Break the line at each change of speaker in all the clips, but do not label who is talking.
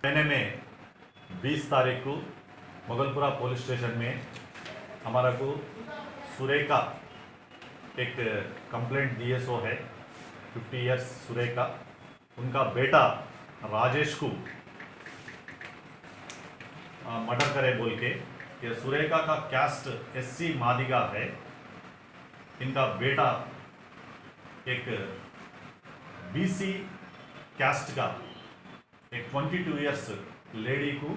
महीने में 20 तारीख को मुगलपुरा पुलिस स्टेशन में हमारा को सुरेखा एक कंप्लेंट डीएसओ है 50 इयर्स सुरेखा, उनका बेटा राजेश को मर्डर करे बोल के। ये सुरेखा का कास्ट एससी मादिगा है। इनका बेटा एक बीसी कास्ट का एक 22 इयर्स लेडी को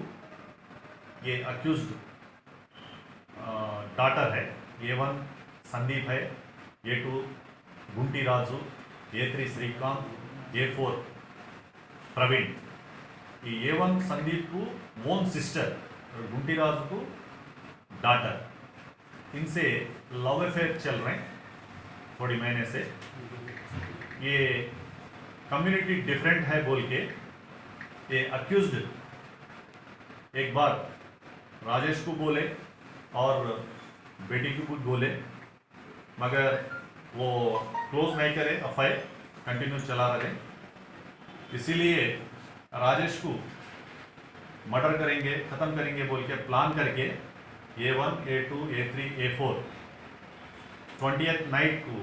ये अक्यूज्ड डॉटर है। A1 संदीप है, A2 गुंटी राजू, A3 श्रीकांत, A4 प्रवीण। ये A1 संदीप को ओन सिस्टर गुंटी राजू को डॉटर, इनसे लव अफेयर चल रहे हैं थोड़ी महीने से। ये कम्युनिटी डिफरेंट है बोल के ये अक्यूज्ड एक बार राजेश को बोले और बेटी को कुछ बोले, मगर वो क्लोज नहीं करे, अफायर कंटिन्यू चला रहे। इसीलिए राजेश को मर्डर करेंगे, ख़त्म करेंगे बोल के प्लान करके A1, A2, A3, A4 20th night को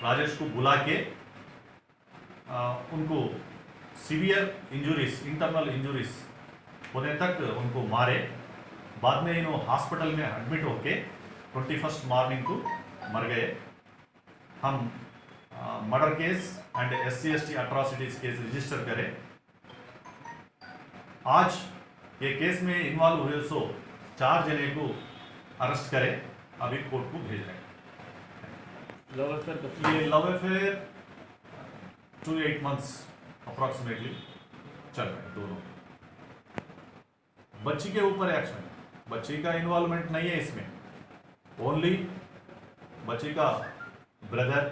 राजेश को बुला के उनको सीवियर इंजुरीज, इंटरनल इंजुरीज होने तक उनको मारे। बाद में इन्हों हॉस्पिटल में एडमिट होके 21st मॉर्निंग को मर गए। हम murder case and SC/ST atrocities case register करें। आज ये केस में इन्वॉल्व हुए 4 जने को अरेस्ट करें, अभी कोर्ट को भेज रहे हैं। ये love affair 2 to 8 months approximately चल रहे हैं दोनों। बच्ची के ऊपर एक्शन, बच्ची का इन्वॉल्वमेंट नहीं है इसमें, ओनली बच्ची का ब्रदर